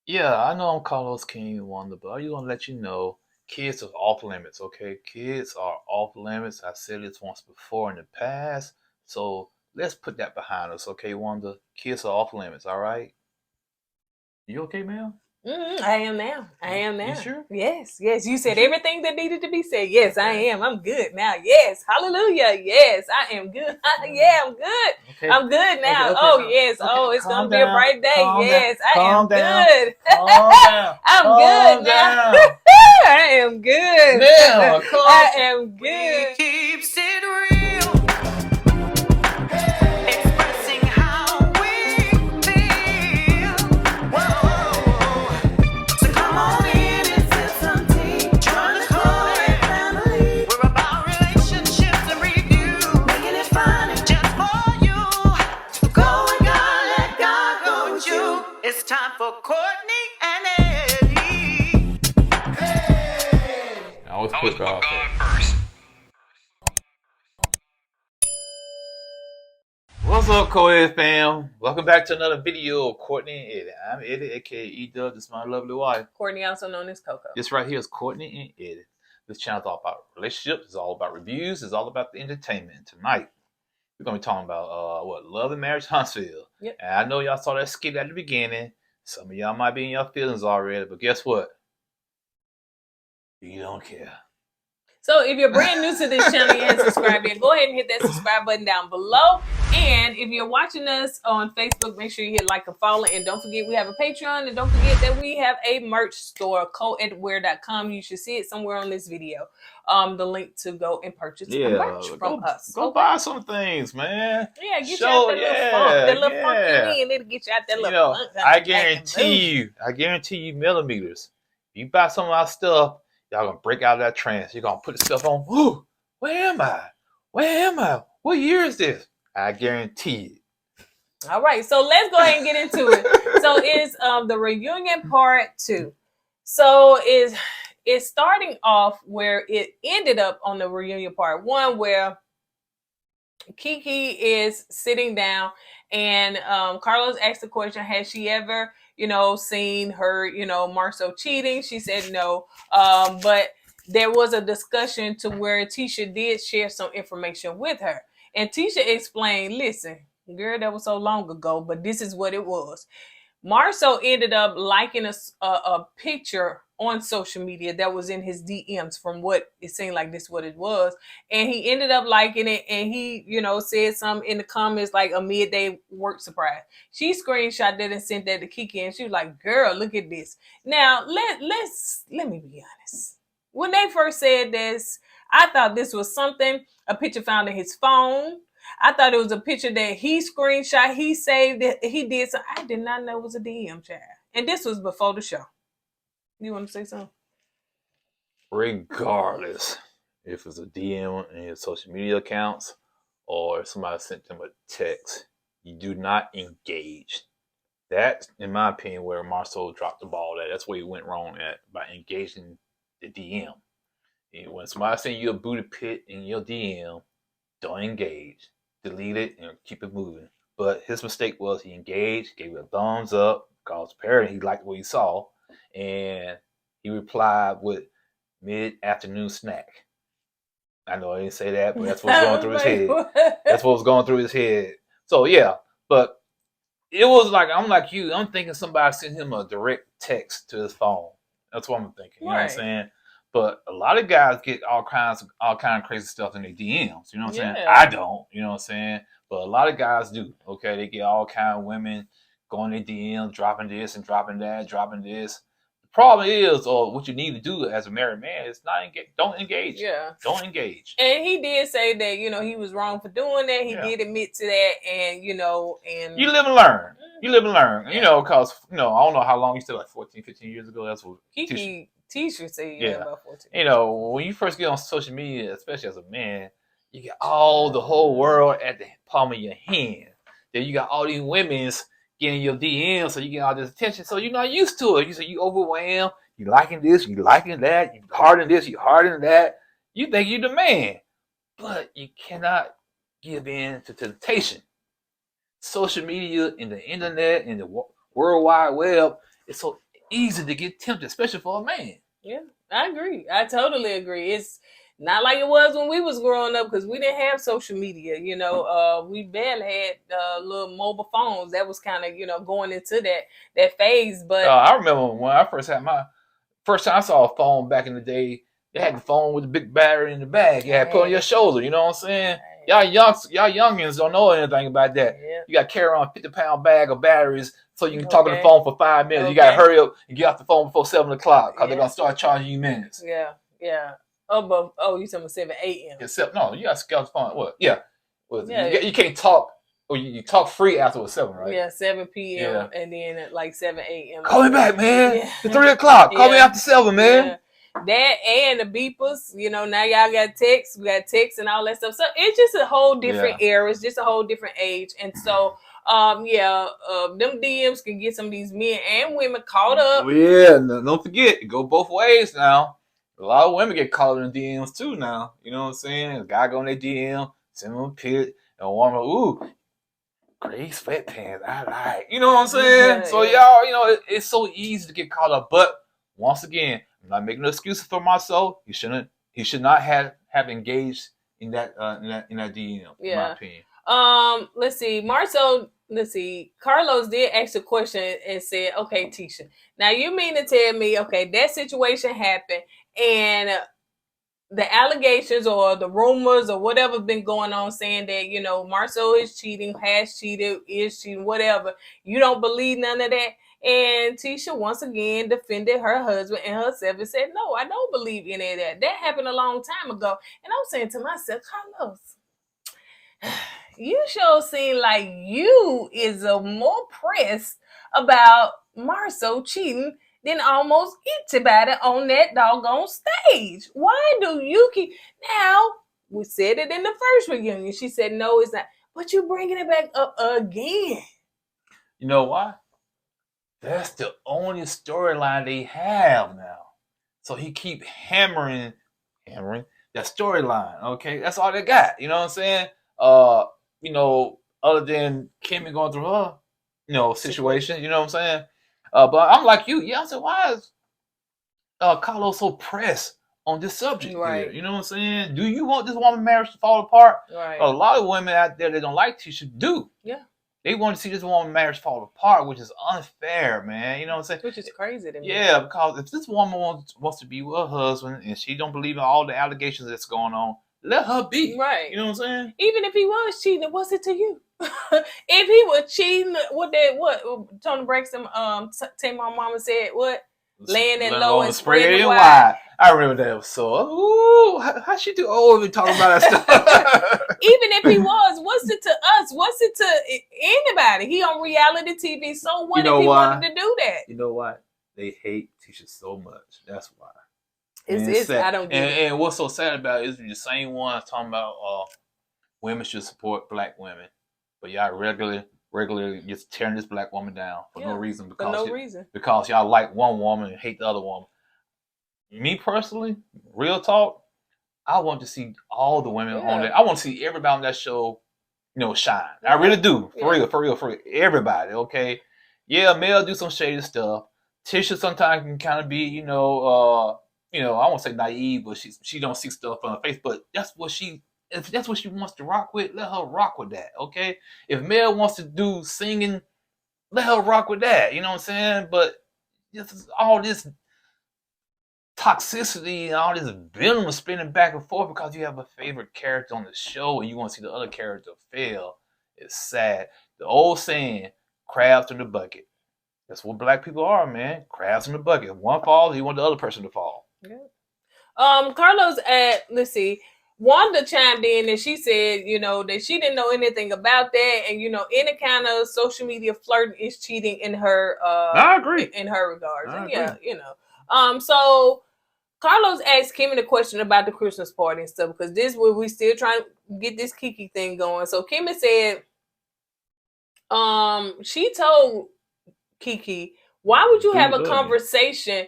Yeah, I know I'm Carlos King and Wanda, but I'm just gonna let you know, kids are off limits, okay? Kids are off limits. I said this once before in the past, so let's put that behind us, okay, Wanda? Kids are off limits, all right? You okay, ma'am? I am now. I am You now. sure? Yes, yes. You You said sure? everything that needed to be said. Yes, I Okay. am. I'm good now. Yes, hallelujah. Yes, I am good. Yeah, I'm good. Okay. I'm good Okay. now. Okay. Oh, yes. Okay. Oh, it's Calm gonna be a down. bright day. Calm down. Yes, I am Calm down. good. Calm down. I'm good Calm now. down. I am good. Now, I calm. am good. Keeps it real, expressing how we feel. Whoa. So come on in and sip some tea. Join the KOED family. We're about relationships and review, making it fun and just for you. Go with God, let God go with you. It's time for Courtney and Eddie. I always put God first. What's up, KOED fam? Welcome back to another video of Courtney and Eddie. I'm Eddie, aka E-Dub. This is my lovely wife. Courtney, also known as Coco. This right here is Courtney and Eddie. This channel is all about relationships. It's all about reviews. It's all about the entertainment. And tonight, we're going to be talking about Love and Marriage Huntsville. Yep. And I know y'all saw that skit at the beginning. Some of y'all might be in your feelings already, but guess what? You don't care. So if you're brand new to this channel and haven't subscribed yet, go ahead and hit that subscribe button down below. And if you're watching us on Facebook, make sure you hit like and follow. And don't forget we have a Patreon. And don't forget that we have a merch store, kourtneyandeddie.com. You should see it somewhere on this video. The link to go and purchase merch from us. Go buy some things, man. Yeah, get you out that little funk, that little funky wind. It'll get you out that little funk. I guarantee you millimeters. If you buy some of our stuff, y'all gonna break out of that trance. You're gonna put the stuff on. Whoo, where am I? Where am I? What year is this? I guarantee it. All right, so let's go ahead and get into it. So it's the reunion part 2. So it's starting off where it ended up on the reunion part 1, where Kiki is sitting down and Carlos asked the question, has she ever, seen her, Marceau cheating? She said no. But there was a discussion to where Tisha did share some information with her. And Tisha explained, listen, girl, that was so long ago, but this is what it was. Marceau ended up liking a picture on social media that was in his DMs, from what it seemed like this what it was. And he ended up liking it, and he, said something in the comments like a midday work surprise. She screenshot that and sent that to Kiki, and she was like, girl, look at this. Now, let me be honest. When they first said this, I thought this was a picture found in his phone. I thought it was a picture that he screenshot, he saved it, he did. So I did not know it was a DM chat. And this was before the show. You want to say something? Regardless if it's a DM in his social media accounts or if somebody sent them a text, you do not engage. That's, in my opinion, where Marceau dropped the ball at. That's where he went wrong at, by engaging the DM. And when somebody sends you a booty pit in your DM, don't engage. Delete it and keep it moving. But his mistake was he engaged, gave it a thumbs up, because apparently he liked what he saw, and he replied with mid-afternoon snack. I know I didn't say that, but that's what's going through his head. That's what was going through his head. So yeah, but it was like, I'm like you. I'm thinking somebody sent him a direct text to his phone. That's what I'm thinking. You know what I'm saying? But a lot of guys get all kind of crazy stuff in their DMs. You know what I'm saying? I don't. You know what I'm saying? But a lot of guys do. Okay, they get all kind of women going in DMs, dropping this and dropping that, dropping this. The problem is, or what you need to do as a married man, is not engage. Don't engage. Yeah. Don't engage. And he did say that, he was wrong for doing that. He did admit to that, and and you live and learn. You live and learn. Because I don't know how long you said, like 14, 15 years ago. That's what Kiki Tisha said, about 14. When you first get on social media, especially as a man, you get all the whole world at the palm of your hand. Then you got all these women's getting your DMs, so you get all this attention. So you're not used to it. You overwhelmed. You liking this, you liking that. You hardening this, you hardening that. You think you're the man, but you cannot give in to temptation. Social media and the internet and the World Wide Web, it's so easy to get tempted, especially for a man. Yeah, I agree. I totally agree. It's not like it was when we was growing up because we didn't have social media. We barely had little mobile phones. That was kind of going into that phase. But I remember when I first had first time I saw a phone back in the day. They had the phone with the big battery in the bag. You had to put on your shoulder. You know what I'm saying? Y'all youngins don't know anything about that. Yeah. You got to carry around a 50-pound bag of batteries so you can talk on the Okay. phone for 5 minutes. Okay. You got to hurry up and get off the phone before 7 o'clock because they're Yeah. going to start charging you minutes. Yeah. Oh, you talking about 7 a.m. Except, no, you got to scale the phone. What? Yeah. Yeah. You can't talk, or you talk free after 7, right? Yeah, 7 p.m. Yeah. and then at like 7 a.m. Call me back, man. Yeah. It's 3 o'clock. Call me Yeah. after 7, man. Yeah. That and the beepers, now y'all got texts, we got texts and all that stuff. So it's just a whole different era. It's just a whole different age. And so, them DMs can get some of these men and women caught up. Oh, yeah, no, don't forget, it go both ways now. A lot of women get caught in DMs too now. You know what I'm saying? A guy go in their DM, send them a pic, and a woman, ooh, gray sweatpants, I like. You know what I'm saying? Yeah, so yeah. y'all, it's so easy to get caught up. But once again, I'm not making no excuses for Marceau. He should not have engaged in that DM, in my opinion. Let's see. Marceau, Carlos did ask a question and said, okay, Tisha, now you mean to tell me, okay, that situation happened and the allegations or the rumors or whatever been going on saying that, Marceau is cheating, has cheated, is cheating, whatever. You don't believe none of that. And Tisha once again defended her husband and herself and said, no, I don't believe any of that. That happened a long time ago. And I'm saying to myself, Carlos, you sure seem like you is more pressed about Marceau cheating than almost anybody on that doggone stage. Why do you keep... Now, we said it in the first reunion. She said, no, it's not. But you're bringing it back up again. You know why? That's the only storyline they have now. So he keep hammering that storyline. Okay, that's all they got. You know what I'm saying? Other than Kimmy going through her, situation. You know what I'm saying? But I'm like you. Yeah, I said, why is Carlos so pressed on this subject? Right. Here? You know what I'm saying? Do you want this woman marriage to fall apart? Right. A lot of women out there that don't like Tisha do. Yeah. They want to see this woman marriage fall apart, which is unfair, man. You know what I'm saying? Which is crazy to me. Yeah, because if this woman wants to be with her husband and she don't believe in all the allegations that's going on, let her be. Right. You know what I'm saying? Even if he was cheating, what's it to you? If he was cheating, what Tony Braxton, Tamar Mama said, what? Laying it low and spreading it wide. I remember that episode. Ooh, how she too old to be talking about that stuff? Even if he was, what's it to us? What's it to anybody? He on reality TV, so what if he wanted to do that? You know what? They hate Tisha so much. That's why. It's I don't get it. And what's so sad about it is the same ones talking about women should support black women, but y'all regularly just tearing this black woman down for no reason because y'all like one woman and hate the other woman. Me personally, real talk, I want to see all the women on that. I want to see everybody on that show, shine. I really do. For real. Everybody, okay? Yeah, Mel do some shady stuff. Tisha sometimes can kind of be, I won't say naive, but she don't see stuff on her face. But if that's what she wants to rock with, let her rock with that, okay? If Mel wants to do singing, let her rock with that. You know what I'm saying? But all this toxicity and all this venom spinning back and forth because you have a favorite character on the show and you want to see the other character fail. It's sad. The old saying, crabs in the bucket. That's what black people are, man. Crabs in the bucket. If one falls, you want the other person to fall. Yeah. Carlos let's see, Wanda chimed in and she said, that she didn't know anything about that, and any kind of social media flirting is cheating in her. I agree. In her regards, so Carlos asked Kimmy the question about the Christmas party and stuff because this where we still trying to get this Kiki thing going. So Kimmy said, she told Kiki, why would you have a conversation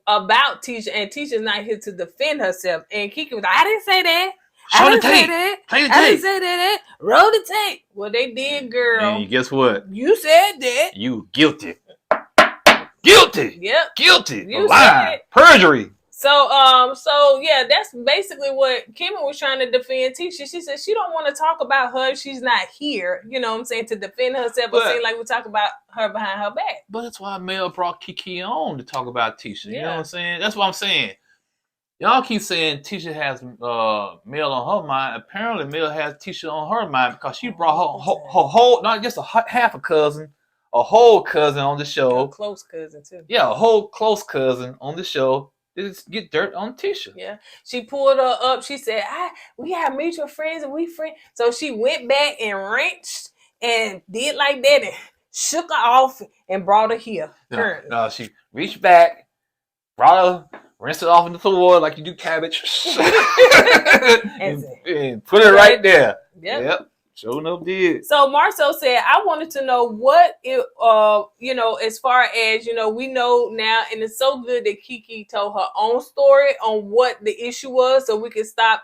about Tisha and Tisha's not here to defend herself? And Kiki was like, I didn't say that. I didn't say that. Play the tape. I didn't say that. Roll the tape. Well, they did, girl. And guess what? You said that. You guilty. Guilty. Yep. Guilty. You Lying. said it. Perjury. So yeah, that's basically what Kimmy was trying to defend Tisha. She said she don't want to talk about her if she's not here. You know what I'm saying, to defend herself, but seem like we talk about her behind her back. But that's why Mel brought Kiki on to talk about Tisha. You know Yeah. what I'm saying? That's what I'm saying. Y'all keep saying Tisha has Mel on her mind. Apparently, Mel has Tisha on her mind because she brought her whole, not just half a cousin, a whole cousin on the show. A close cousin too. Yeah, a whole close cousin on the show. Just get dirt on Tisha. Yeah, she pulled her up. She said, we have mutual friends and we friends. So she went back and wrenched and did like that and shook her off and brought her here. No, she reached back, brought her, rinsed it off into the water like you do cabbage, and put it right there. Yep. Sure enough did. So Marceau said, I wanted to know what it, as far as, we know now, and it's so good that Kiki told her own story on what the issue was so we can stop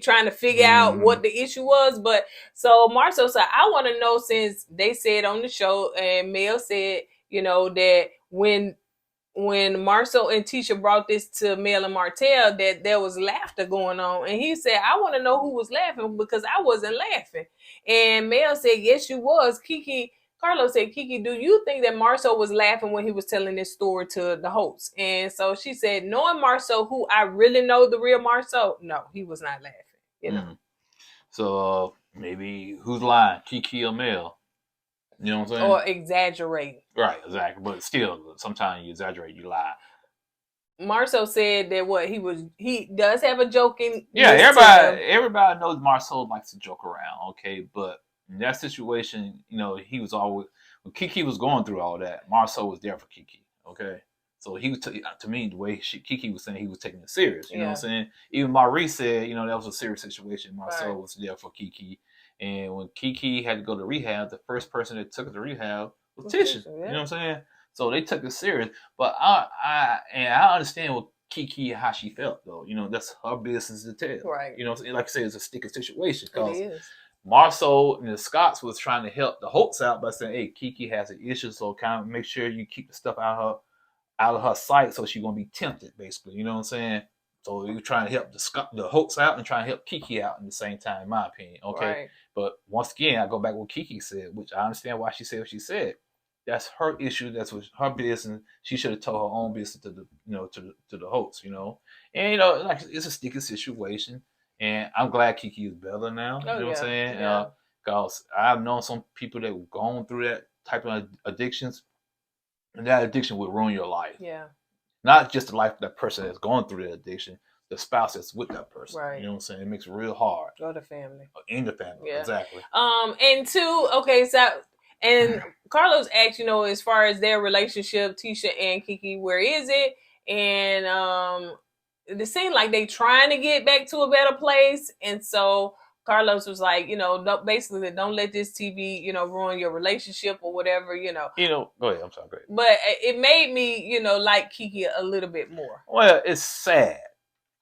trying to figure out what the issue was. But so Marceau said, I want to know, since they said on the show and Mel said, that when Marceau and Tisha brought this to Mel and Martell, that there was laughter going on. And he said, I want to know who was laughing because I wasn't laughing. And Mel said, yes, you was. Carlos said, Kiki, do you think that Marceau was laughing when he was telling this story to the host? And so she said, knowing Marceau, who I really know the real Marceau, no, he was not laughing, So maybe who's lying, Kiki or Mel? You know what I'm saying? Or exaggerating. Right, exactly. But still, sometimes you exaggerate, you lie. Marceau said that he does have a joking. Yeah, everybody knows Marceau likes to joke around, okay? But in that situation, he was always, when Kiki was going through all that, Marceau was there for Kiki, okay? So he was, to me, the way Kiki was saying, he was taking it serious, you know what I'm saying? Even Maurice said, that was a serious situation. Marceau was there for Kiki. And when Kiki had to go to rehab, the first person that took her to rehab was Tisha. You know what I'm saying? So they took it serious. But I understand what Kiki, how she felt, though. That's her business to tell. Right. Like I said, it's a sticky situation. Because Marceau and the Scotts was trying to help the Holtz out by saying, hey, Kiki has an issue, so kind of make sure you keep the stuff out of her sight so she won't be tempted, basically. You know what I'm saying? So you're trying to help the Holtz out and trying to help Kiki out in the same time, in my opinion. Okay. Right. But once again, I go back to what Kiki said, which I understand why she said what she said. That's her issue. That's what her business. She should have told her own business to the Holtz, And like it's a sticky situation. And I'm glad Kiki is better now. You know what I'm saying? Yeah. Because I've known some people that have gone through that type of addictions, and that addiction would ruin your life. Yeah. Not just the life of that person that's going through that addiction, the spouse that's with that person. Right. You know what I'm saying? It makes it real hard. Or the family. In the family. Yeah. Exactly. And two, okay, so and Carlos asked, as far as their relationship, Tisha and Kiki, where is it? And it seemed like they trying to get back to a better place. And so Carlos was like, basically don't let this TV, ruin your relationship or whatever, Go ahead. I'm sorry. Go ahead. But it made me, like Kiki a little bit more. Well, it's sad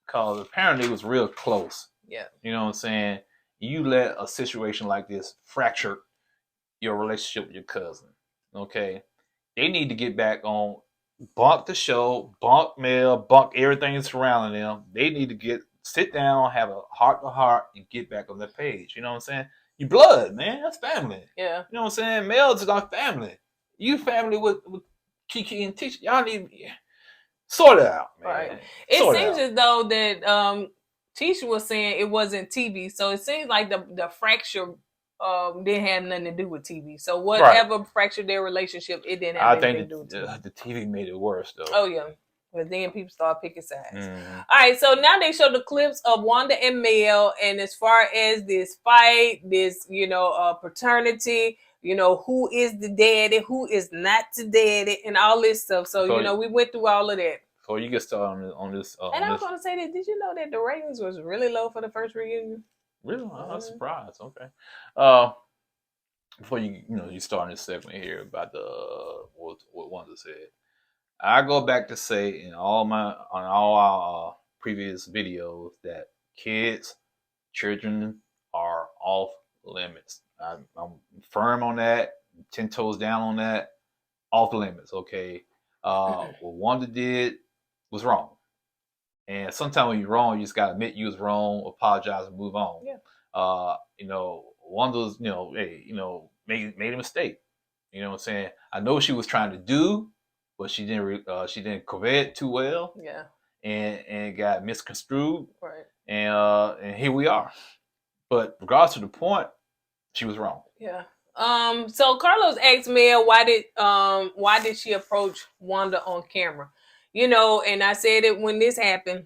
because apparently it was real close. Yeah. You know what I'm saying? You let a situation like this fracture your relationship with your cousin. Okay? They need to get back on, bunk the show, bunk Mel, bunk everything surrounding them. They need to sit down, have a heart-to-heart, and get back on their page. You know what I'm saying? You blood, man. That's family. Yeah. You know what I'm saying? Mel's our family. You family with Kiki and Tisha. Y'all need to sort it out, man. Right. It seems as though that Tisha was saying it wasn't TV. So it seems like the fracture didn't have nothing to do with TV. So whatever fractured their relationship, it didn't have anything to do with TV. The TV made it worse, though. Oh, yeah. But then people start picking sides. Mm-hmm. All right, so now they show the clips of Wanda and Mel, and as far as this fight, this paternity, who is the daddy, who is not the daddy, and all this stuff. So we went through all of that. Before you get started on this, and I was going to say that. Did you know that the ratings was really low for the first reunion? Really, I was surprised. Okay. Before you start this segment here about what Wanda said. I go back to say on all our previous videos that children are off limits. I'm firm on that, 10 toes down on that, off limits, okay? What Wanda did was wrong. And sometimes when you're wrong, you just gotta admit you was wrong, apologize, and move on. Yeah. Wanda's, made a mistake. You know what I'm saying? I know what she was trying to do, but she didn't convey it too well. Yeah. And got misconstrued. Right. And here we are. But regardless of the point, she was wrong. Yeah. So Carlos asked Mel why did she approach Wanda on camera? And I said it when this happened.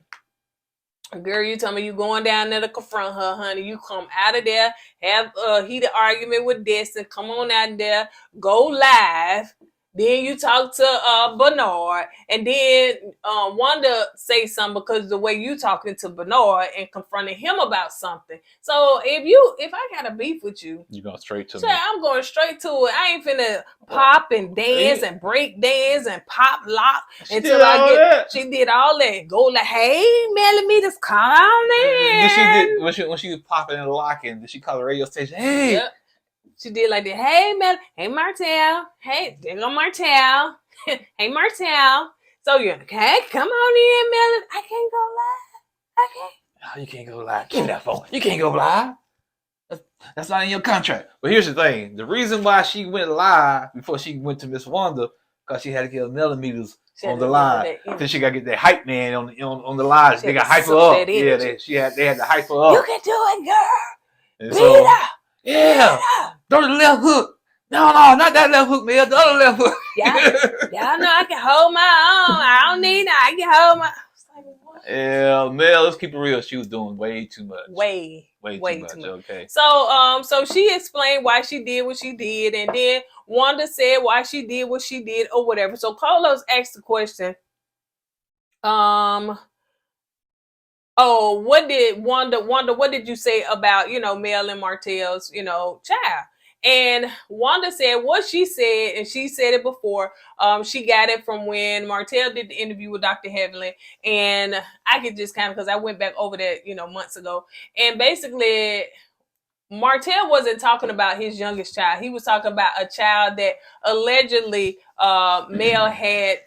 Girl, you tell me you going down there to confront her, honey. You come out of there, have a heated argument with Destin, come on out there, go live. Then you talk to Bernard, and then Wanda say something because the way you talking to Bernard and confronting him about something. So if I got a beef with you, you going straight to so me. I'm going straight to it. I ain't finna pop and dance and break dance and pop lock until I get. That. She did all that. Go like, hey, Melanie, just calm in. When she was popping and locking, did she call the radio station? Hey. Yep. She did like that. Hey, Mel. Hey, Martel. Hey, there go Martel. Hey, Martel. So you're okay. Come on in, Mel. I can't go live. Okay. Oh, you can't go live. Give me that phone. You can't go live. That's not in your contract. But here's the thing. The reason why she went live before she went to Miss Wanda, because she had to get millimeters on the live. Then she got to get that hype man on the live. They got hype her up. Yeah, they had to hype her up. You can do it, girl. And so, yeah. Throw the left hook. No, not that left hook, man. The other left hook. Y'all know I can hold my own. I don't need that. I can hold my. Yeah, Mel, let's keep it real. She was doing way too much. Way too much. Okay. So she explained why she did what she did, and then Wanda said why she did what she did, or whatever. So Carlos asked the question. What did Wanda? What did you say about Mel and Martel's child? And Wanda said what she said, and she said it before. She got it from when Martel did the interview with Dr. Heavenly, and I could just kind of, because I went back over that, months ago. And basically, Martel wasn't talking about his youngest child. He was talking about a child that allegedly Mel had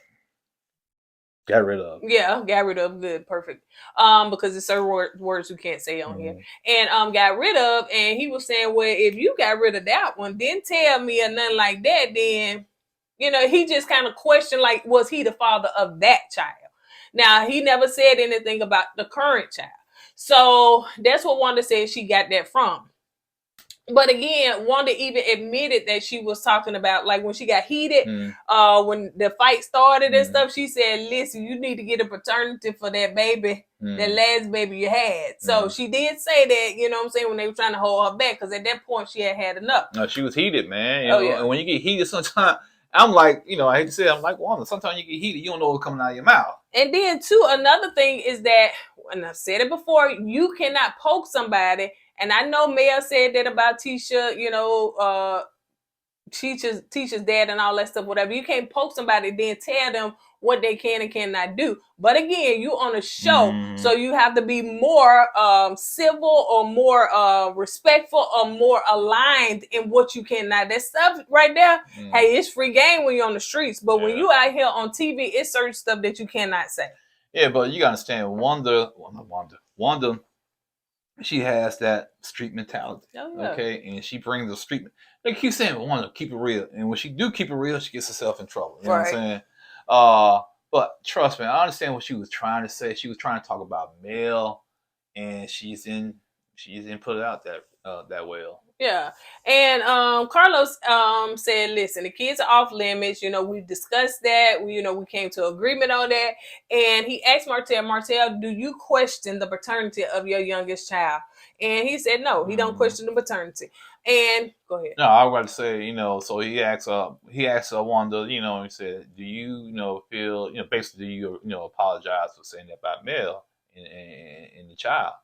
got rid of. Yeah, got rid of. Good, perfect. Because it's certain words you can't say on here. And got rid of, and he was saying, well, if you got rid of that one, didn't tell me or nothing like that, then he just kind of questioned, like, was he the father of that child? Now, he never said anything about the current child. So that's what Wanda said she got that from. But again, Wanda even admitted that she was talking about, like, when she got heated, when the fight started and stuff, she said, listen, you need to get a paternity for that baby, that last baby you had. So she did say that, what I'm saying, when they were trying to hold her back, because at that point she had enough. No, she was heated, man. Yeah. And when you get heated sometimes, I'm like, I hate to say it, I'm like, Wanda, sometimes you get heated, you don't know what's coming out of your mouth. And then, too, another thing is that, and I've said it before, you cannot poke somebody. And I know Mel said that about Tisha, Tisha's dad and all that stuff, whatever. You can't poke somebody, then tell them what they can and cannot do. But again, you on a show, so you have to be more civil or more respectful or more aligned in what you cannot. That stuff right there, hey, it's free game when you're on the streets. But when you out here on TV, it's certain stuff that you cannot say. Yeah, but you gotta understand, Wanda, she has that street mentality, okay? And she brings the street. They keep saying, Wanda, keep it real. And when she do keep it real, she gets herself in trouble. You know what I'm saying? But trust me, I understand what she was trying to say. She was trying to talk about Mel, and she's in put it out that well. Yeah. And Carlos said, listen, the kids are off limits. We've discussed that. We came to agreement on that. And he asked Martel, do you question the paternity of your youngest child? And he said, no, he don't question the paternity. And go ahead. No, I was about to say, so he asked Wanda, he said, do you, feel, basically, do you, apologize for saying that about Mel and the child?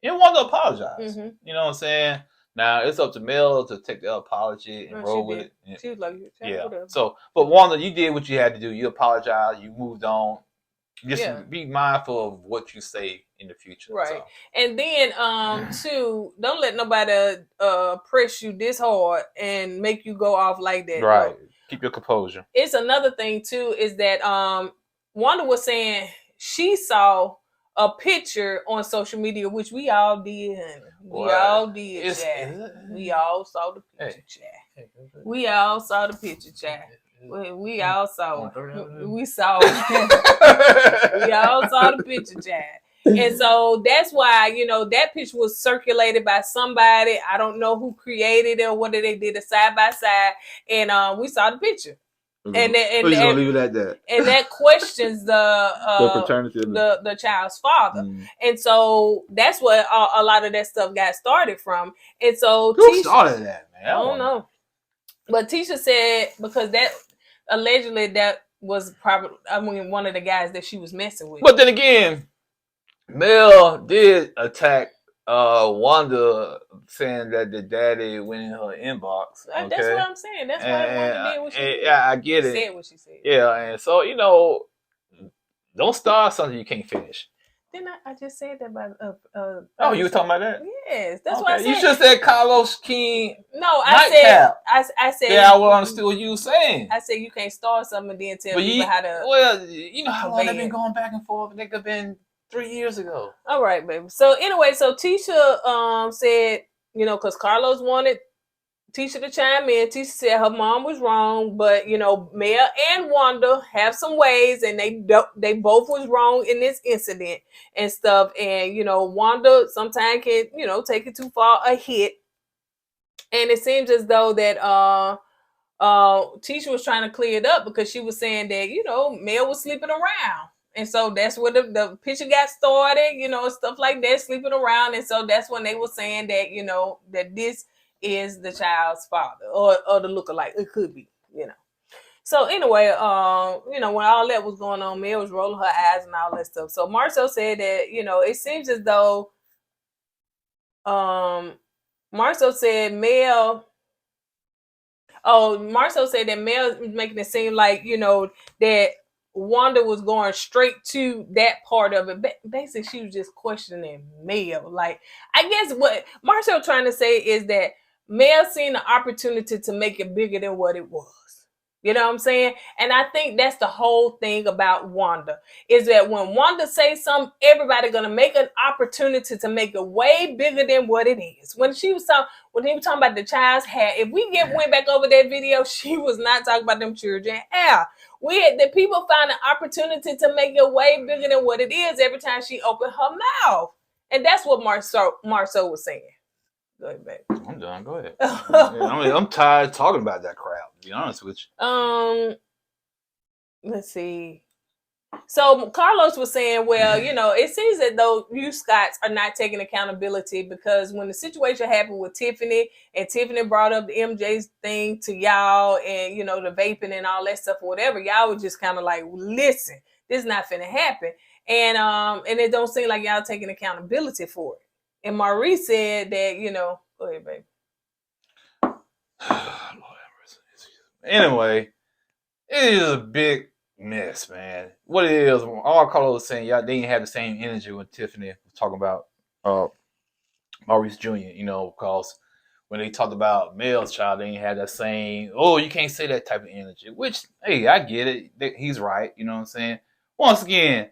And Wanda apologized. You know what I'm saying? Now it's up to Mel to take the apology and roll with it. She was like, whatever. So, but Wanda, you did what you had to do. You apologized. You moved on. Just be mindful of what you say in the future. Right. So. And then, too, don't let nobody press you this hard and make you go off like that. Right. Keep your composure. It's another thing too is that Wanda was saying she saw a picture on social media, which we all did. We all did, Chad. We all saw the picture, Chad. We all saw the picture, Chad. We all saw it. We saw it. We all saw the picture, Chad. And so that's why, that picture was circulated by somebody. I don't know who created it or whether they did it side by side. And we saw the picture. And We're just gonna leave it at that. And that questions the paternity of the child's father. And so that's what a lot of that stuff got started from. And so who started that, man? I don't know. But Tisha said because that allegedly that was probably one of the guys that she was messing with. But then again, Mel did attack Wanda, saying that the daddy went in her inbox. Okay? That's what I'm saying. That's why Wanda did what she did. Yeah, I get it. Said what she said. Yeah, and so don't start something you can't finish. Didn't I just said that by oh, you were talking about that? Yes, that's what I said. You just said Carlos King. No, I said. Yeah, I will understand what you were saying. I said you can't start something and then tell people how to. Well, you know how long they've been going back and forth. They could have been 3 years ago. All right, baby. So anyway, Tisha said, because Carlos wanted Tisha to chime in. Tisha said her mom was wrong, but Mel and Wanda have some ways, and they both was wrong in this incident and stuff. And Wanda sometimes can take it too far a hit, and it seems as though that Tisha was trying to clear it up because she was saying that Mel was sleeping around. And so that's where the picture got started, stuff like that, sleeping around. And so that's when they were saying that, that this is the child's father or the lookalike. It could be, So anyway, when all that was going on, Mel was rolling her eyes and all that stuff. So Marceau said that, it seems as though Marceau said that Mel is making it seem like, that Wanda was going straight to that part of it. Basically, she was just questioning Mel. Like, I guess what Marceau trying to say is that Mel seen the opportunity to make it bigger than what it was. You know what I'm saying? And I think that's the whole thing about Wanda, is that when Wanda says something, everybody gonna make an opportunity to make it way bigger than what it is. When he was talking about the child's hair, if we went back over that video, she was not talking about them children hair. The people find an opportunity to make it way bigger than what it is every time she opened her mouth. And that's what Marceau was saying. Go ahead, baby. I'm done. Go ahead. I'm tired of talking about that crowd, to be honest with you. Let's see. So Carlos was saying, well, it seems that though you Scots are not taking accountability because when the situation happened with Tiffany and Tiffany brought up the MJ's thing to y'all and, the vaping and all that stuff or whatever, y'all were just kind of like, listen, this is not finna happen. And it don't seem like y'all taking accountability for it. And Marie said that, go ahead, baby. Anyway, it is a big mess, man. What it is, all Carlos was saying, y'all, they didn't have the same energy when Tiffany was talking about Maurice Jr., because when they talked about Mel's child, they didn't have that same, you can't say that type of energy, which, hey, I get it. He's right, you know what I'm saying? Once again,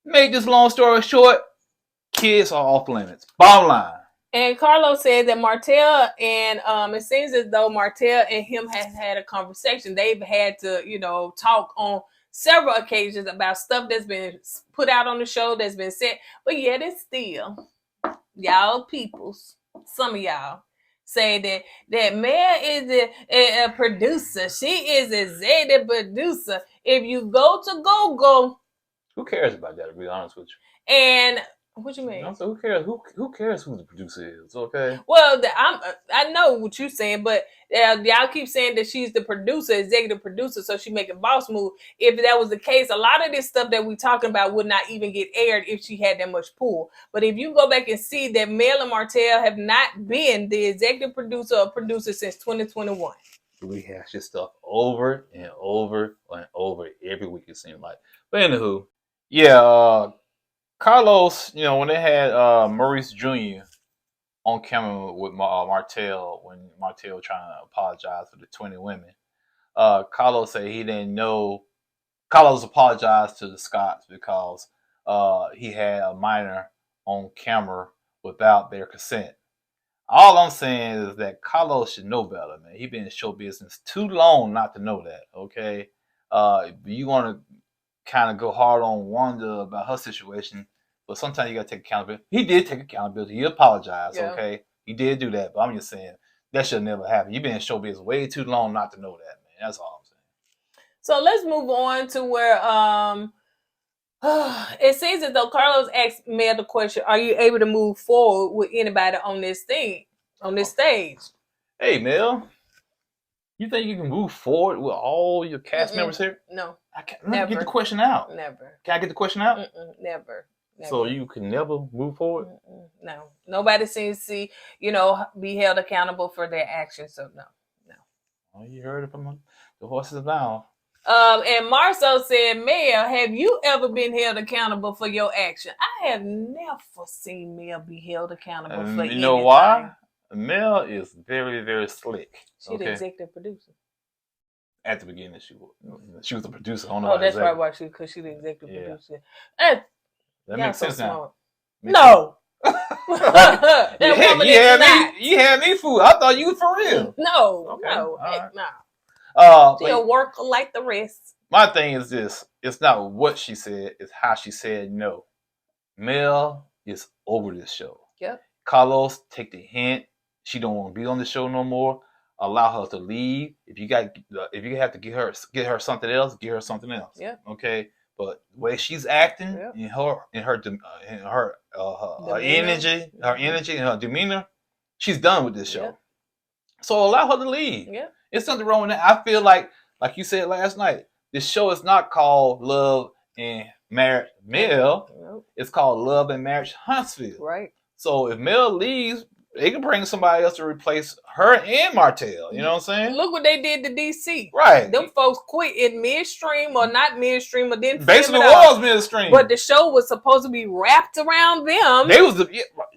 make this long story short, kids are off limits. Bottom line. And Carlos said that Martell and it seems as though Martell and him has had a conversation. They've had to, talk on several occasions about stuff that's been put out on the show that's been said. But yet it's still, y'all peoples, some of y'all say that Mel is a producer. She is a executive producer. If you go to Google. Who cares about that, to be honest with you? And what you mean? So who cares? Who cares who the producer is? Okay. Well, I know what you're saying, but y'all keep saying that she's the producer, executive producer, so she making boss move. If that was the case, a lot of this stuff that we talking about would not even get aired if she had that much pull. But if you go back and see that Mel and Martell have not been the executive producer or producer since 2021. We hash this stuff over and over and over every week, it seemed like. But anywho, yeah. Carlos, when they had Maurice Jr. on camera with Martell, when Martell was trying to apologize for the 20 women, Carlos said he didn't know. Carlos apologized to the Scotts because he had a minor on camera without their consent. All I'm saying is that Carlos should know better, man. He been in show business too long not to know that. Okay, you want to kind of go hard on Wanda about her situation, but sometimes you got to take accountability. He did take accountability. He apologized. Yeah. Okay, he did do that. But I'm just saying that should never happen. You've been in show business way too long not to know that, man. That's all I'm saying. So let's move on to where it seems as though Carlos asked Mel the question, "Are you able to move forward with anybody on this stage?" Hey, Mel, you think you can move forward with all your cast members here? No, Let me get the question out. never. Can I get the question out? Never. So you can never move forward? No, nobody seems to, be held accountable for their actions. So no. Oh, you heard it from the horse's mouth. And Marceau said, Mel, have you ever been held accountable for your action? I have never seen Mel be held accountable for anything. You know why? Mel is very, very slick. She's the executive producer. At the beginning, she was the producer. That's right, why because she's the executive producer. That makes sense now. No. You had me fooled. I thought you was for real. No. She'll work like the rest. My thing is this: it's not what she said; it's how she said no. Mel is over this show. Yep. Carlos, take the hint. She don't want to be on the show no more. Allow her to leave. If you have to get her something else, give her something else. Yeah. Okay. But the way she's acting, in her energy and her demeanor, she's done with this show. Yeah. So allow her to leave. Yeah. It's something wrong with that. I feel like you said last night, this show is not called Love and Marriage Mel. Nope. It's called Love and Marriage Huntsville. Right. So if Mel leaves, they can bring somebody else to replace her and Martell. You know what I'm saying? Look what they did to DC. Right. Them folks quit in midstream or not midstream or didn't basically was midstream. But the show was supposed to be wrapped around them.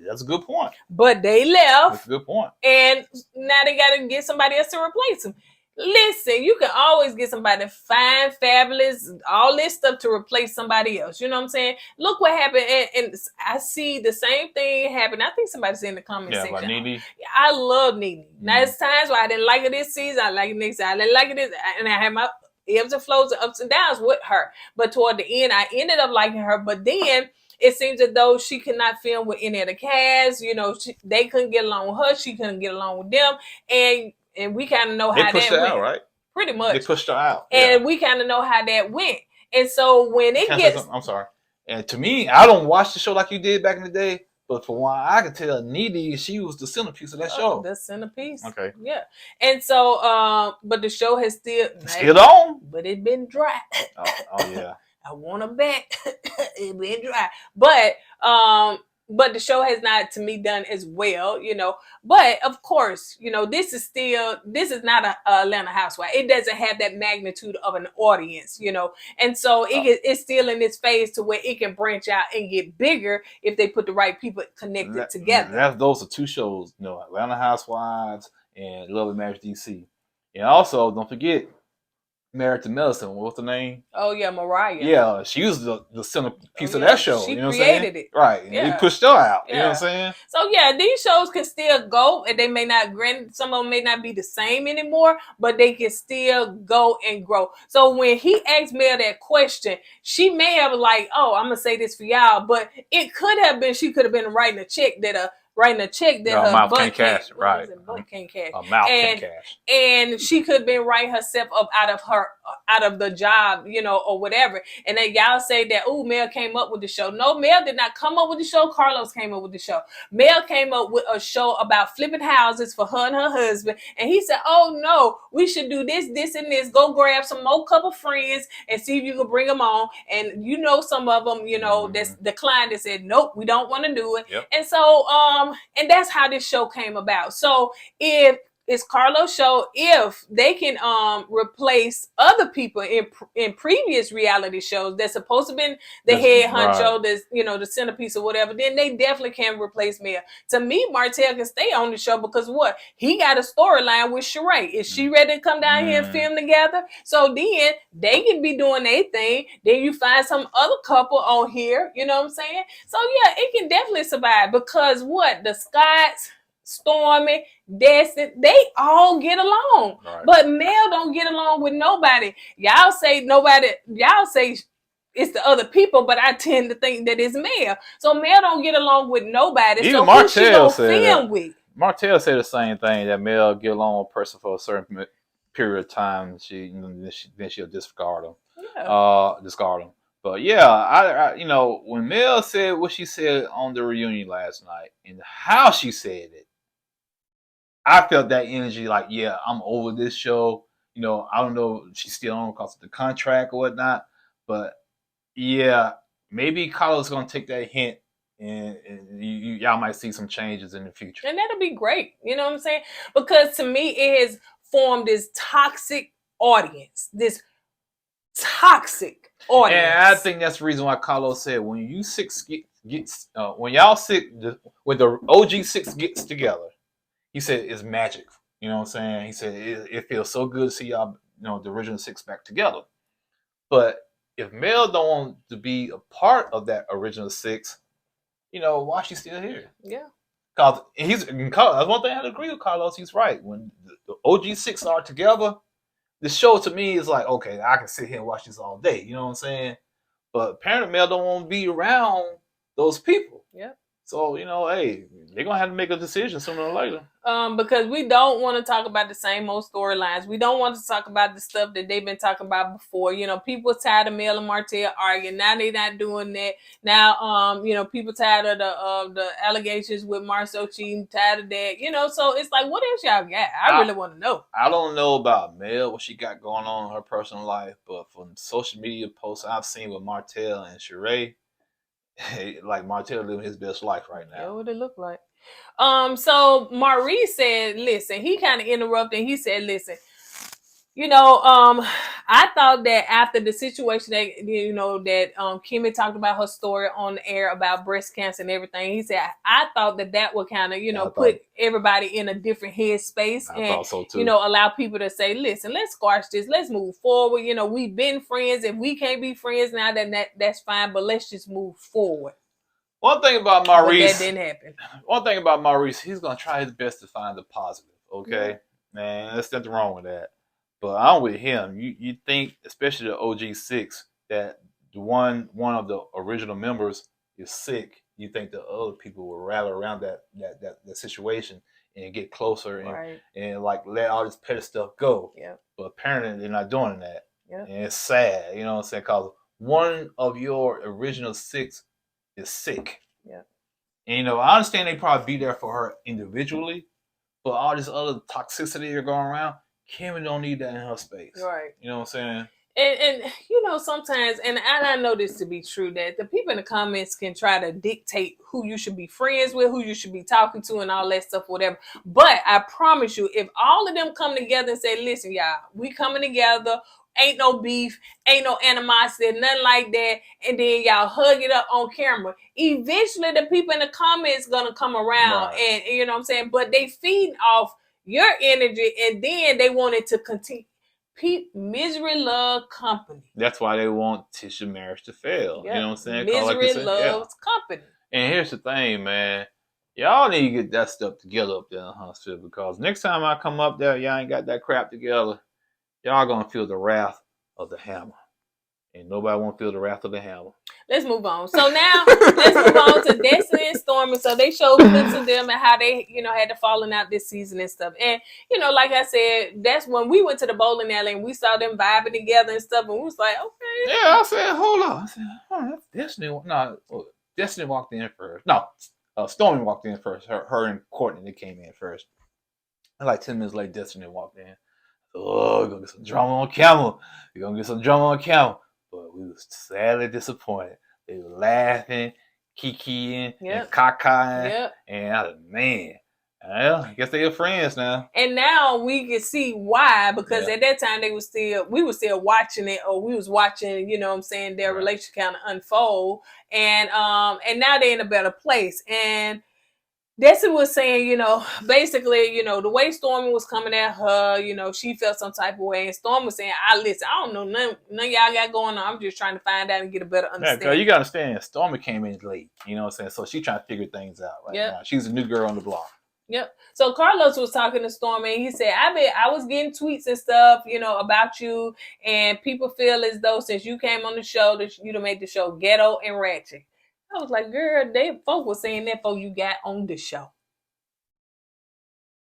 That's a good point. But they left. That's a good point. And now they got to get somebody else to replace them. Listen, you can always get somebody fine, fabulous, all this stuff to replace somebody else. You know what I'm saying? Look what happened. And I see the same thing happen. I think somebody's in the comment section. Like Nene. I love Nene. Now, there's times where I didn't like it this season. I like it next season. I didn't like it this. And I had my ebbs and flows and ups and downs with her. But toward the end, I ended up liking her. But then it seems as though she could not film with any of the cast. They couldn't get along with her. She couldn't get along with them. And we kind of know how that went. They pushed her out, right? Pretty much. They pushed her out. And we kind of know how that went. And so when it gets... I'm sorry. And to me, I don't watch the show like you did back in the day. But for what I can tell, Nene, she was the centerpiece of that show. The centerpiece. Okay. Yeah. And so, but the show has still on. But it been dry. Oh yeah. I want to bet it been dry. But the show has not, to me, done as well, But of course, this is not a Atlanta Housewife. It doesn't have that magnitude of an audience, And so it's still in this phase to where it can branch out and get bigger if they put the right people connected together. Those are two shows, Atlanta Housewives and Love and Marriage DC. And also, don't forget, Married to Medicine. What's the name? Oh yeah, Mariah. Yeah, she was the centerpiece of that show. She you know created it, right? And they pushed her out. Yeah. You know what I'm saying? So yeah, these shows can still go, and they may not. Some of them may not be the same anymore, but they can still go and grow. So when he asked Mel that question, she may have "Oh, I'm gonna say this for y'all," but it could have been she could have been writing a check that her mouth butt can't cash, right? Butt can't cash. A mouth can't cash. And she could have been writing herself up out of the job, or whatever. And then y'all say that, Mel came up with the show. No, Mel did not come up with the show. Carlos came up with the show. Mel came up with a show about flipping houses for her and her husband. And he said, oh no, we should do this, this, and this. Go grab some more couple friends and see if you can bring them on. And some of them, that's the client that said, nope, we don't want to do it. Yep. And so, and that's how this show came about. So if it's Carlos' show if they can replace other people in previous reality shows that's supposed to be the head honcho, that's the centerpiece or whatever. Then they definitely can replace Mel. To me, Martell can stay on the show because what he got a storyline with Sheree. Is she ready to come down here and film together? So then they can be doing their thing. Then you find some other couple on here. You know what I'm saying? So yeah, it can definitely survive because what the Scotts, Stormy, Destin, they all get along. Right. But Mel don't get along with nobody. Y'all say it's the other people, but I tend to think that it's Mel. So Mel don't get along with nobody. Even so Martell who she gonna film with? Martell said the same thing, that Mel get along with a person for a certain period of time. Then she'll discard them. Yeah. Discard them. But yeah, I when Mel said what she said on the reunion last night and how she said it, I felt that energy like, yeah, I'm over this show. I don't know if she's still on because of the contract or whatnot, but yeah, maybe Carlos going to take that hint and y'all might see some changes in the future. And that'll be great. You know what I'm saying? Because to me, it has formed this toxic audience, audience. And I think that's the reason why Carlos said when you six when y'all six, when the OG six gets together, he said it's magic. You know what I'm saying? He said it feels so good to see y'all, the original six back together. But if Mel don't want to be a part of that original six, why is she still here? Yeah. Because that's one thing I agree with Carlos. He's right. When the OG six are together, the show to me is like, okay, I can sit here and watch this all day. You know what I'm saying? But apparently Mel don't want to be around those people. Yeah. So, hey, they're going to have to make a decision sooner or later. Because we don't want to talk about the same old storylines. We don't want to talk about the stuff that they've been talking about before. People tired of Mel and Martell arguing. Now they're not doing that. Now, people tired of the allegations with Marceau cheating, tired of that. So it's like, what else y'all got? I really want to know. I don't know about Mel, what she got going on in her personal life, but from social media posts I've seen with Martell and Sheree, like Martell living his best life right now. Yeah, what it look like. So Maurice said, listen, he kind of interrupted. He said, listen, I thought that after the situation that Kimmy talked about her story on the air about breast cancer and everything, he said, I thought that would kind of, put everybody in a different headspace and, so too. Allow people to say, listen, let's squash this. Let's move forward. We've been friends. If we can't be friends now, then that's fine. But let's just move forward. One thing about Maurice, that didn't happen. One thing about Maurice, he's going to try his best to find the positive. Okay, man, there's nothing wrong with that. But I'm with him. You think, especially the OG6, that the one of the original members is sick. You think the other people will rally around that situation and get closer and like let all this petty stuff go. Yeah. But apparently they're not doing that. Yeah. And it's sad, you know what I'm saying? Because one of your original six is sick. Yeah. And I understand they probably be there for her individually, but all this other toxicity you're going around, Kim don't need that in her space. Right. You know what I'm saying? And sometimes, and I know this to be true, that the people in the comments can try to dictate who you should be friends with, who you should be talking to, and all that stuff, whatever. But I promise you, if all of them come together and say, listen, y'all, we coming together, ain't no beef, ain't no animosity, nothing like that, and then y'all hug it up on camera, eventually the people in the comments gonna come around, and you know what I'm saying? But they feeding off your energy, and then they want it to continue. Misery love company. That's why they want Tisha marriage to fail. Yep. You know what I'm saying? Misery loves company. And here's the thing, man. Y'all need to get that stuff together up there in Huntsville, because next time I come up there, y'all ain't got that crap together. Y'all gonna feel the wrath of the hammer. And nobody won't feel the wrath of the hammer. Let's move on. So now, let's move on to Destiny and Stormy. So they showed clips of them and how they, had to falling out this season and stuff. And, like I said, that's when we went to the bowling alley and we saw them vibing together and stuff. And we was like, okay. Yeah, I said, hold on. I said, that's Destiny. No, Destiny walked in first. No, Stormy walked in first. Her and Courtney, they came in first. And like 10 minutes later, Destiny walked in. Oh, we're going to get some drama on camera. We're going to get some drama on camera. But we was sadly disappointed. They were laughing, Kiki and Kaka. And I was like, man, Well, I guess they are friends now. And now we can see why, because Yeah. at that time we were still watching it, or we was watching, you know what I'm saying, their Right. relationship kind of unfold. And now they're in a better place. And Desi was saying, you know, basically, you know, the way Stormy was coming at her, you know, she felt some type of way. And Stormy was saying, listen, I don't know none y'all got going on. I'm just trying to find out and get a better Yeah, understanding. girl, you gotta understand, Stormy came in late, you know what I'm saying? So she's trying to figure things out right Yep. now. She's a new girl on the block. Yep. So Carlos was talking to Stormy, and he said, I was getting tweets and stuff, you know, about you, and people feel as though since you came on the show that you done made the show ghetto and ratchet. I was like, girl, folk was saying that before you got on the show.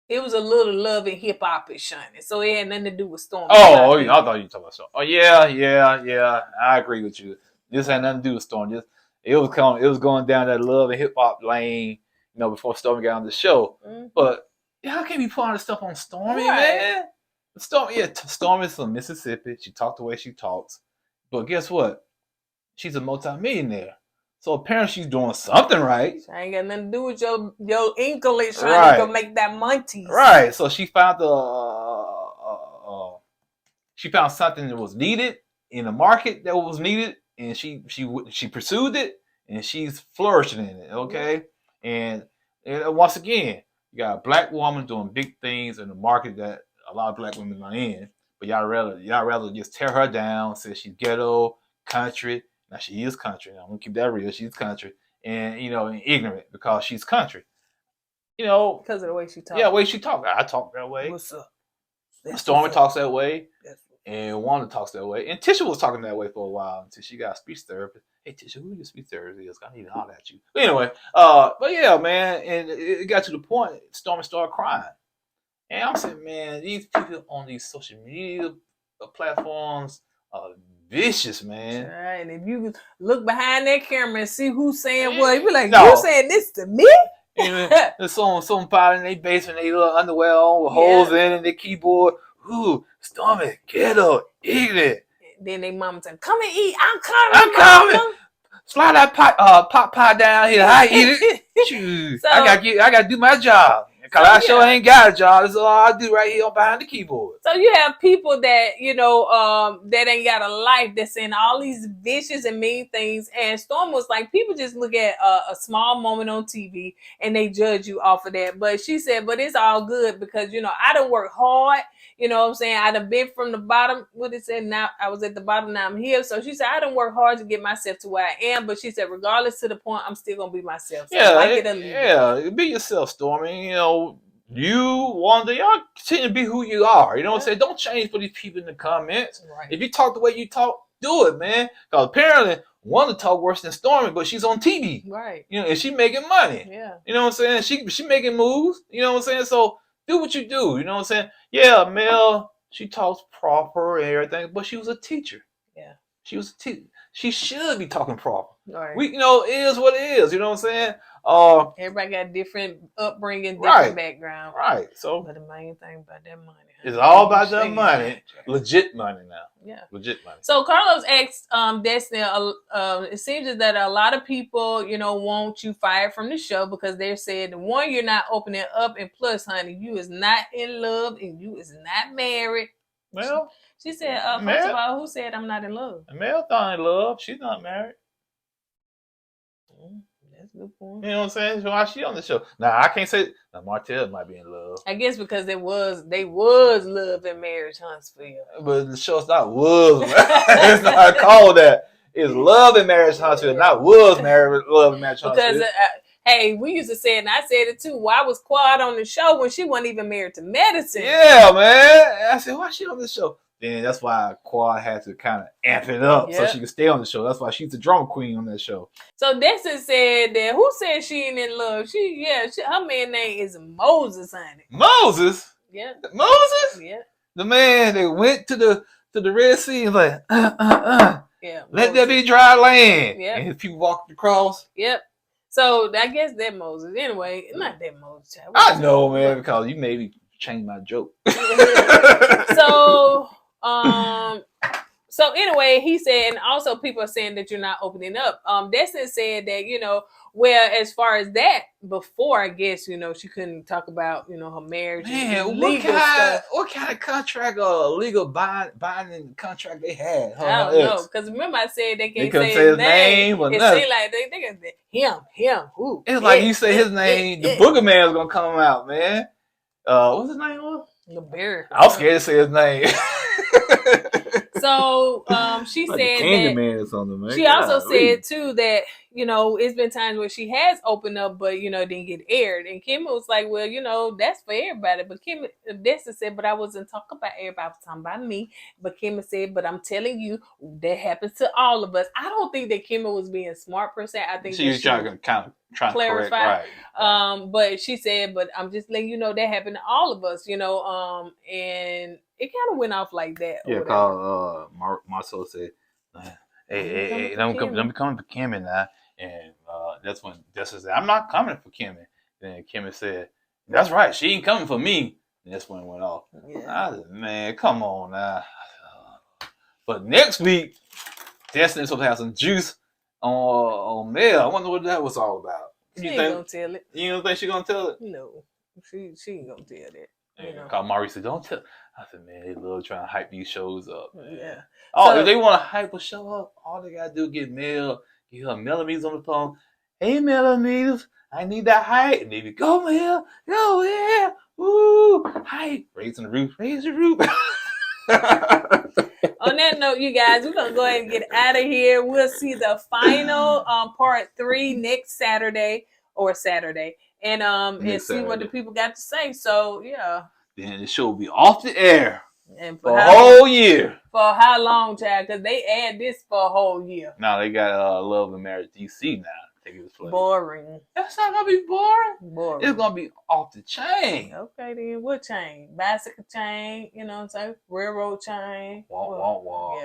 It was a little love and hip hop and shining, so it had nothing to do with Stormy. Oh, I thought you were talking about Stormy. Oh, yeah. I agree with you. This had nothing to do with Stormy. It was going down that love and hip hop lane, you know, before Stormy got on the show. Mm-hmm. But how can you put all this stuff on Stormy, Right. man? Stormy's from Mississippi. She talked the way she talks. But guess what? She's a multimillionaire. So apparently she's doing something right. She ain't got nothing to do with your English trying Right. to go make that money. Right. So she found she found something that was needed in the market that was needed, and she pursued it, and she's flourishing in it. Okay. And once again, you got a black woman doing big things in the market that a lot of black women are in, but y'all rather just tear her down, say she's ghetto, country. Now she is country. I'm gonna keep that real. She's country, and you know, and ignorant because she's country. You know, because of the way she talks. Yeah, the way she talks. I talk that way. What's up? Stormy talks that way, and Wanda talks that way, and Tisha was talking that way for a while until she got a speech therapist. Hey Tisha, who your speech therapist is? I need to holler at you. But anyway, but yeah, man, and it got to the point Stormy started crying, and I'm saying, man, these people on these social media platforms are vicious, man. Right, and if you look behind that camera and see who's saying Yeah. what, you be like, No. you saying this to me? There's some part in their basement, they little underwear on with holes in and their keyboard. Ooh, Stormy, ghetto, ignorant. Then they mama said, come and eat. I'm coming. Slide that pot pie down here. I eat it. Shoot. So- I gotta do my job. Cause I sure ain't got a job. That's all I do right here behind the keyboard. So you have people that, you know, that ain't got a life, that's saying all these vicious and mean things. And Storm was like, people just look at a small moment on TV and they judge you off of that. But she said, but it's all good because, you know, I done worked hard. You know what I'm saying? I done been from the bottom. What it said, now I was at the bottom, now I'm here. So she said, I done worked hard to get myself to where I am. But she said, regardless to the point, I'm still going to be myself. So Be yourself, Stormy. You know, you, Wanda, y'all continue to be who you are. You know what I'm saying? Don't change for these people in the comments. Right. If you talk the way you talk, do it, man. Because apparently, Wanda talk worse than Stormy, but she's on TV. Right. You know, and she making money. Yeah. You know what I'm saying? She making moves. You know what I'm saying? So do what you do. You know what I'm saying? Yeah, Mel, she talks proper and everything, but she was a teacher. Yeah. She was a teacher. She should be talking proper. Right. You know, it is what it is. You know what I'm saying? Everybody got different upbringing, different background. Right. So But the main thing about that money. it's all about that money. Legit money now. Yeah. Legit money. So Carlos asked Destiny, it seems as that a lot of people, you know, want you fired from the show because they're saying, one, you're not opening up, and plus, honey, you is not in love and you is not married. Well, she said, first of all, who said I'm not in love? Mel's not in love. She's not married. That's a good point. You know what I'm saying? So why she on the show? Now I can't say. Now Martell might be in love. I guess because they was love and marriage, Huntsville. But the show's not was. It's not called that. It's Love and Marriage Huntsville, not was married Love and Marriage Huntsville. Because hey, we used to say it, and I said it too. Why was Quad on the show when she wasn't even married to Medicine? Yeah, man. I said, why she on the show? Then that's why Quad had to kind of amp it up so she could stay on the show. That's why she's the drama queen on that show. So Dexter said that who said she ain't in love? Her man name is Moses, honey. Moses? Yeah. Moses? Yeah. The man that went to the Red Sea and like, yeah. Let there be dry land. Yeah. And his people walked across. Yep. So I guess that Moses. Anyway, not that Moses. I know, man, because you made me change my joke. So anyway, he said, and also people are saying that you're not opening up. Destin said that, you know, well, as far as that, before I guess, you know, she couldn't talk about, you know, her marriage Man, and legal stuff. what kind of contract or legal binding contract they had? I don't know, because remember I said they can't couldn't say his name. or It nothing. seemed like they can say him, who? It's like you say his name, the Booger Man's gonna come out, man. What's his name? LeBaron. I was scared to say his name. So she Like said Candy that Man or something, man. she also said too that, you know, it's been times where she has opened up, but you know, didn't get aired. And Kim was like, well, you know, that's for everybody. But Kim Destin said, but I wasn't talking about everybody, I was talking about me. But Kim said, but I'm telling you, that happens to all of us. I don't think that Kim was being smart per se. I think she was trying to clarify. Right. But she said, but I'm just letting you know that happened to all of us, you know, and it kind of went off like that. Yeah, because Marceau said, hey, don't be coming for Kimmy now. And that's when Destin said, I'm not coming for Kimmy. Then Kimmy said, that's right, she ain't coming for me. And that's when it went off. Yeah. I said, man, come on now. But next week, Destin's supposed to have some juice on Mel. I wonder what that was all about. She ain't gonna tell it. You don't think she's gonna tell it? No, she ain't gonna tell that. You know. Call Maurice said, don't tell. I said, man, they love trying to hype these shows up. Man. Yeah. Oh, if they want to hype a show up, all they gotta do is get her Melanie's on the phone. Hey, Melanie's, I need that hype. And they be, go, Mel, go, yeah, woo, hype. Raise the roof. On that note, you guys, we're gonna go ahead and get out of here. We'll see the final part 3 next Saturday, and see what the people got to say. So yeah. Then the show will be off the air and for a whole year. For how long, child? Because they add this for a whole year. Now they got Love and Marriage DC now. Boring. That's not gonna be boring. It's gonna be off the chain. Okay, then what chain? Bicycle chain, you know what I'm saying? Railroad chain. Wah.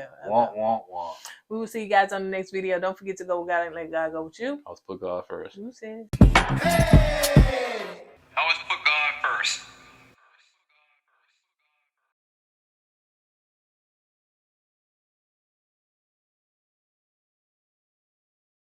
We will see you guys on the next video. Don't forget to go with God and let God go with you. I was put God first. You said. Hey!